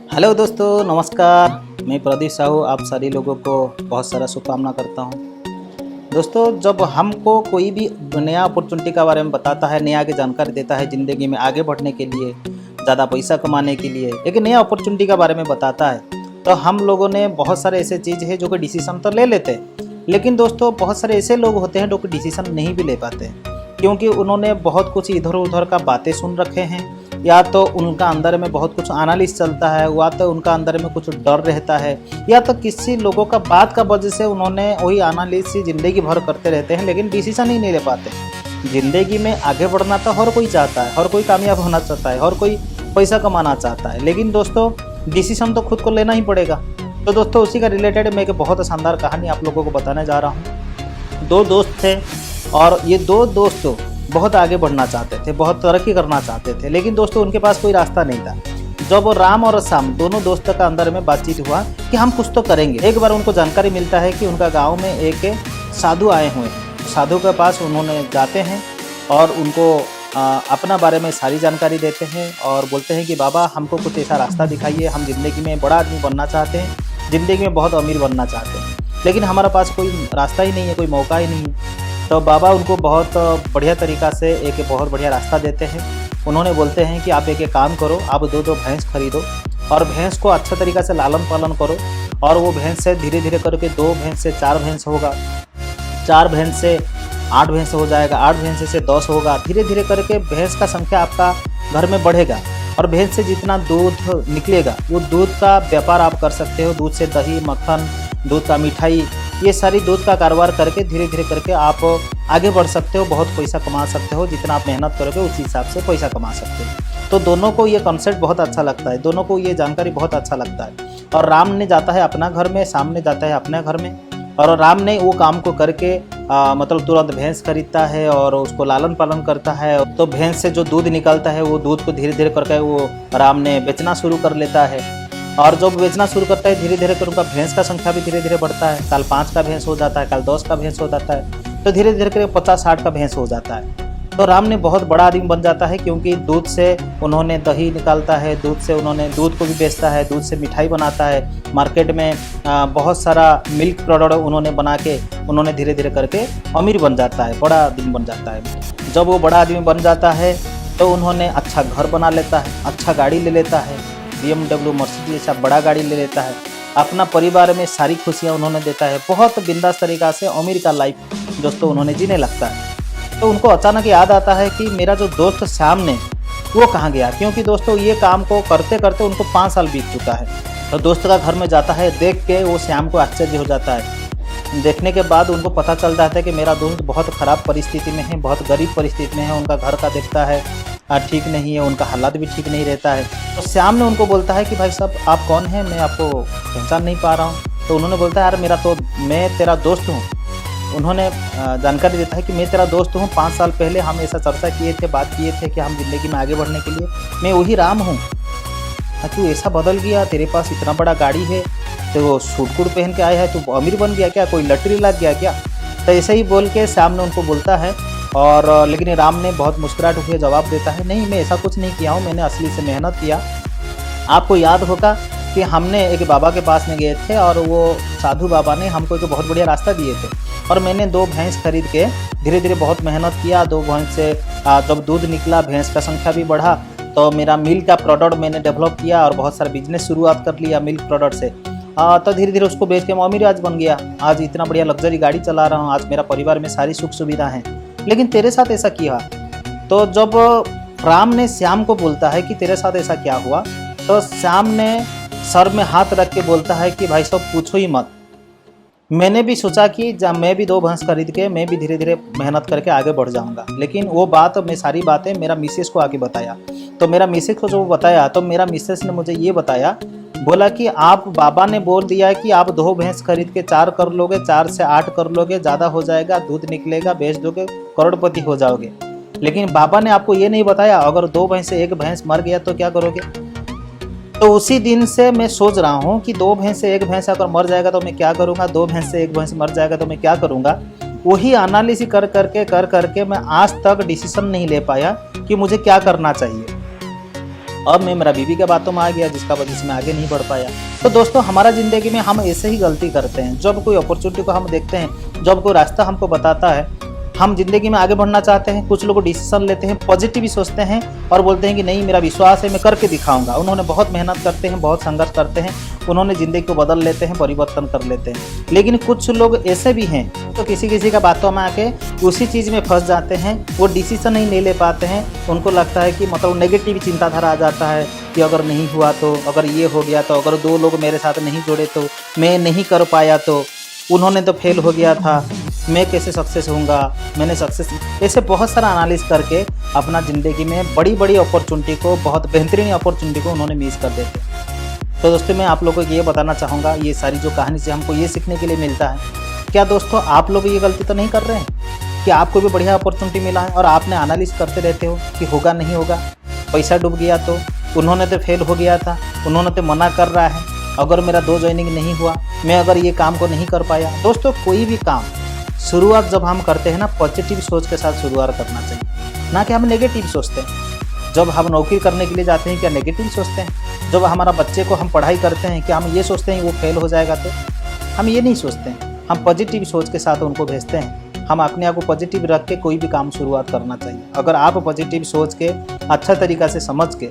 Hello दोस्तों, नमस्कार। मैं प्रदीप साहू आप सभी लोगों को बहुत सारा शुभकामना करता हूँ। दोस्तों, जब हमको कोई भी नया अपॉर्चुनिटी के बारे में बताता है, नया आगे जानकारी देता है, ज़िंदगी में आगे बढ़ने के लिए, ज़्यादा पैसा कमाने के लिए एक नया अपॉर्चुनिटी के बारे में बताता है, तो हम लोगों ने बहुत सारे ऐसे चीज़ है जो कि डिसीज़न तो ले लेते हैं। लेकिन दोस्तों, बहुत सारे ऐसे लोग होते हैं जो कि डिसीज़न नहीं भी ले पाते हैं, क्योंकि उन्होंने बहुत कुछ इधर उधर का बातें सुन रखे हैं, या तो उनका अंदर में बहुत कुछ एनालिसिस चलता है, या तो उनका अंदर में कुछ डर रहता है, या तो किसी लोगों का बात का वजह से उन्होंने वही एनालिसिस ज़िंदगी भर करते रहते हैं, लेकिन डिसीजन ही नहीं ले पाते। ज़िंदगी में आगे बढ़ना तो हर कोई चाहता है, हर कोई कामयाब होना चाहता है, हर कोई पैसा कमाना चाहता है, लेकिन दोस्तों डिसीजन तो खुद को लेना ही पड़ेगा। तो दोस्तों, उसी का रिलेटेड मैं एक बहुत शानदार कहानी आप लोगों को बताने जा रहा हूँ। दो दोस्त थे और ये दो दोस्त बहुत आगे बढ़ना चाहते थे, बहुत तरक्की करना चाहते थे, लेकिन दोस्तों उनके पास कोई रास्ता नहीं था। जब राम और श्याम दोनों दोस्तों का अंदर में बातचीत हुआ कि हम कुछ तो करेंगे, एक बार उनको जानकारी मिलता है कि उनका गांव में एक साधु आए हुए हैं। साधु के पास उन्होंने जाते हैं और उनको अपना बारे में सारी जानकारी देते हैं और बोलते हैं कि बाबा, हमको कुछ ऐसा रास्ता दिखाइए, हम ज़िंदगी में बड़ा आदमी बनना चाहते हैं, ज़िंदगी में बहुत अमीर बनना चाहते हैं, लेकिन हमारे पास कोई रास्ता ही नहीं है, कोई मौका ही नहीं है। तो बाबा उनको बहुत बढ़िया तरीक़ा से एक बहुत बढ़िया रास्ता देते हैं। उन्होंने बोलते हैं कि आप एक काम करो, आप दो भैंस खरीदो और भैंस को अच्छा तरीक़ा से लालन पालन करो, और वो भैंस से धीरे धीरे करके 2 भैंस से 4 भैंस होगा, 4 भैंस से 8 भैंस हो जाएगा, 8 भैंस से 10 होगा। धीरे धीरे करके भैंस का संख्या आपका घर में बढ़ेगा और भैंस से जितना दूध निकलेगा वो दूध का व्यापार आप कर सकते हो। दूध से दही, मक्खन, दूध का मिठाई, ये सारी दूध का कारोबार करके धीरे धीरे करके आप आगे बढ़ सकते हो, बहुत पैसा कमा सकते हो। जितना आप मेहनत करोगे उस हिसाब से पैसा कमा सकते हो। तो दोनों को ये कॉन्सेप्ट बहुत अच्छा लगता है, दोनों को ये जानकारी बहुत अच्छा लगता है। और राम ने जाता है अपना घर में, श्याम ने जाता है अपने घर में, और राम ने वो काम को करके मतलब तुरंत भैंस खरीदता है और उसको लालन पालन करता है। तो भैंस से जो दूध निकलता है वो दूध को धीरे धीरे करके वो राम ने बेचना शुरू कर लेता है। और जब बेचना शुरू करता है धीरे धीरे कर उनका भैंस का संख्या भी धीरे धीरे बढ़ता है। कल 5 का भैंस हो जाता है, कल 10 का भैंस हो जाता है, तो धीरे धीरे करके 50-60 का भैंस हो जाता है। तो राम ने बहुत बड़ा आदमी बन जाता है, क्योंकि दूध से उन्होंने दही निकालता है, दूध से उन्होंने दूध को भी बेचता है, दूध से मिठाई बनाता है, मार्केट में बहुत सारा मिल्क प्रोडक्ट उन्होंने बना के उन्होंने धीरे धीरे करके अमीर बन जाता है, बड़ा आदमी बन जाता है। जब वो बड़ा आदमी बन जाता है तो उन्होंने अच्छा घर बना लेता है, अच्छा गाड़ी ले लेता है, BMW, मर्सिडीज जैसा बड़ा गाड़ी ले लेता है। अपना परिवार में सारी खुशियाँ उन्होंने देता है, बहुत बिंदास तरीक़ा से अमीर का लाइफ दोस्तों उन्होंने जीने लगता है। तो उनको अचानक याद आता है कि मेरा जो दोस्त श्याम ने वो कहाँ गया, क्योंकि दोस्तों ये काम को करते करते उनको 5 साल बीत चुका है। तो दोस्त का घर में जाता है, देख के वो श्याम को आश्चर्य हो जाता है। देखने के बाद उनको पता चल जाता है कि मेरा दोस्त बहुत ख़राब परिस्थिति में है, बहुत गरीब परिस्थिति में है, उनका घर का देखता है ठीक नहीं है, उनका हालात भी ठीक नहीं रहता है। तो श्याम ने उनको बोलता है कि भाई साहब, आप कौन हैं, मैं आपको पहचान नहीं पा रहा हूँ। तो उन्होंने बोलता है, यार मैं तेरा दोस्त हूँ। उन्होंने जानकारी देता है कि मैं तेरा दोस्त हूँ, 5 साल पहले हम ऐसा चर्चा किए थे, बात किए थे कि हम ज़िंदगी में आगे बढ़ने के लिए, मैं वही राम हूँ। तू ऐसा बदल गया, तेरे पास इतना बड़ा गाड़ी है, तो वो सूट कोट पहन के आया है, तू अमीर बन गया क्या, कोई लॉटरी लग गया क्या? तो ऐसे ही बोल के श्याम ने उनको बोलता है, और लेकिन राम ने बहुत मुस्कुराहट हुए जवाब देता है, नहीं, मैं ऐसा कुछ नहीं किया हूँ, मैंने असली से मेहनत किया। आपको याद होगा कि हमने एक बाबा के पास में गए थे और वो साधु बाबा ने हमको एक बहुत बढ़िया रास्ता दिए थे, और मैंने 2 भैंस खरीद के धीरे धीरे बहुत मेहनत किया। 2 भैंस से जब दूध निकला, भैंस का संख्या भी बढ़ा, तो मेरा मिल्क का प्रोडक्ट मैंने डेवलप किया और बहुत सारा बिजनेस शुरुआत कर लिया मिल्क प्रोडक्ट से। तो धीरे धीरे उसको बेच के मैं अमीर आज बन गया, आज इतना बढ़िया लग्जरी गाड़ी चला रहा हूँ, आज मेरा परिवार में सारी सुख सुविधा है। लेकिन तेरे साथ ऐसा किया। तो जब राम ने श्याम को बोलता है कि तेरे साथ ऐसा क्या हुआ, तो श्याम ने सर में हाथ रख के बोलता है कि भाई साहब, पूछो ही मत। मैंने भी सोचा कि जब मैं भी 2 भैंस खरीद के मैं भी धीरे धीरे मेहनत करके आगे बढ़ जाऊंगा, लेकिन वो बात, मैं सारी बातें मेरा मिसेस को आके बताया। तो मेरा मिसेस को जो बताया, तो मेरा मिसेस ने मुझे ये बताया, बोला कि आप, बाबा ने बोल दिया कि आप 2 भैंस खरीद के 4 कर लोगे, 4 से 8 कर लोगे, ज़्यादा हो जाएगा, दूध निकलेगा, बेच दोगे, करोड़पति हो जाओगे। लेकिन बाबा ने आपको ये नहीं बताया, अगर 2 भैंस से 1 भैंस मर गया तो क्या करोगे? तो उसी दिन से मैं सोच रहा हूँ कि 2 भैंस से 1 भैंस अगर मर जाएगा तो मैं क्या करूँगा, 2 भैंस से 1 भैंस मर जाएगा तो मैं क्या करूँगा। वही एनालिसिस कर करके मैं आज तक डिसीजन नहीं ले पाया कि मुझे क्या करना चाहिए। अब मैं मेरा बीवी के बातों में आ गया, जिसका वजह से मैं आगे नहीं बढ़ पाया। तो दोस्तों हमारा ज़िंदगी में हम ऐसे ही गलती करते हैं। जब कोई अपॉर्चुनिटी को हम देखते हैं, जब कोई रास्ता हमको बताता है, हम जिंदगी में आगे बढ़ना चाहते हैं, कुछ लोग डिसीजन लेते हैं, पॉजिटिव सोचते हैं और बोलते हैं कि नहीं मेरा विश्वास है, मैं करके दिखाऊंगा। उन्होंने बहुत मेहनत करते हैं, बहुत संघर्ष करते हैं, उन्होंने ज़िंदगी को बदल लेते हैं, परिवर्तन कर लेते हैं। लेकिन कुछ लोग ऐसे भी हैं तो किसी का बातों में आके उसी चीज़ में फंस जाते हैं, वो डिसीजन नहीं ले पाते हैं। उनको लगता है कि मतलब नेगेटिव चिंताधारा आ जाता है कि अगर नहीं हुआ तो, अगर ये हो गया तो, अगर 2 लोग मेरे साथ नहीं जुड़े तो, मैं नहीं कर पाया तो, उन्होंने तो फेल हो गया था, मैं कैसे सक्सेस होऊंगा, मैंने सक्सेस। ऐसे बहुत सारा एनालिसिस करके अपना ज़िंदगी में बड़ी बड़ी अपॉर्चुनिटी को, बहुत बेहतरीन अपॉर्चुनिटी को उन्होंने मिस कर देते। तो दोस्तों मैं आप लोगों को ये बताना चाहूँगा, ये सारी जो कहानी से हमको ये सीखने के लिए मिलता है, क्या दोस्तों आप लोग ये गलती तो नहीं कर रहे हैं कि आपको भी बढ़िया अपॉर्चुनिटी मिला है और आपने एनालिसिस करते रहते हो कि होगा नहीं होगा, पैसा डूब गया तो, उन्होंने तो फेल हो गया था, उन्होंने तो मना कर रहा है, अगर मेरा 2 ज्वाइनिंग नहीं हुआ, मैं अगर ये काम को नहीं कर पाया। दोस्तों कोई भी काम शुरुआत जब हम करते हैं ना, पॉजिटिव सोच के साथ शुरुआत करना चाहिए, ना कि हम नेगेटिव सोचते हैं। जब हम नौकरी करने के लिए जाते हैं क्या नेगेटिव सोचते हैं? जब हमारा बच्चे को हम पढ़ाई करते हैं क्या हम ये सोचते हैं वो फेल हो जाएगा? तो हम ये नहीं सोचते हैं, हम पॉजिटिव सोच के साथ उनको भेजते हैं। हम अपने आप को पॉजिटिव रख के कोई भी काम शुरुआत करना चाहिए। अगर आप पॉजिटिव सोच के अच्छा तरीक़ा से समझ के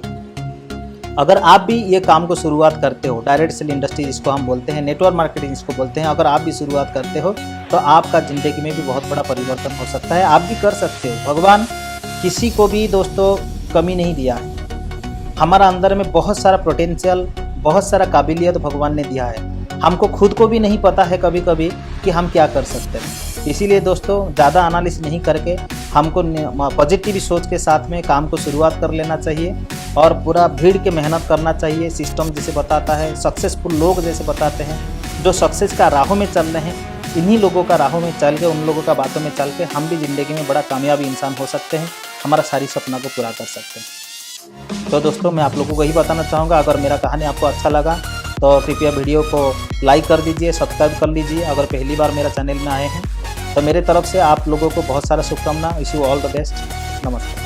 अगर आप भी ये काम को शुरुआत करते हो, डायरेक्ट सेल इंडस्ट्री जिसको हम बोलते हैं, नेटवर्क मार्केटिंग जिसको बोलते हैं, अगर आप भी शुरुआत करते हो तो आपका ज़िंदगी में भी बहुत बड़ा परिवर्तन हो सकता है, आप भी कर सकते हो। भगवान किसी को भी दोस्तों कमी नहीं दिया है, हमारा अंदर में बहुत सारा पोटेंशियल, बहुत सारा काबिलियत भगवान ने दिया है। हमको खुद को भी नहीं पता है कभी कभी कि हम क्या कर सकते हैं। इसीलिए दोस्तों ज़्यादा एनालिसिस नहीं करके हमको पॉजिटिव सोच के साथ में काम को शुरुआत कर लेना चाहिए और पूरा भीड़ के मेहनत करना चाहिए। सिस्टम जैसे बताता है, सक्सेसफुल लोग जैसे बताते हैं, जो सक्सेस का राहों में चल रहे हैं, इन्हीं लोगों का राहों में चल के, उन लोगों का बातों में चल के हम भी ज़िंदगी में बड़ा कामयाब इंसान हो सकते हैं, हमारा सारी सपना को पूरा कर सकते हैं। तो दोस्तों मैं आप लोगों को यही बताना चाहूँगा, अगर मेरा कहानी आपको अच्छा लगा तो कृपया वीडियो को लाइक कर दीजिए, सब्सक्राइब कर लीजिए। अगर पहली बार मेरा चैनल में आए हैं तो मेरे तरफ से आप लोगों को बहुत सारा शुभकामना। Wish you all the best. नमस्कार।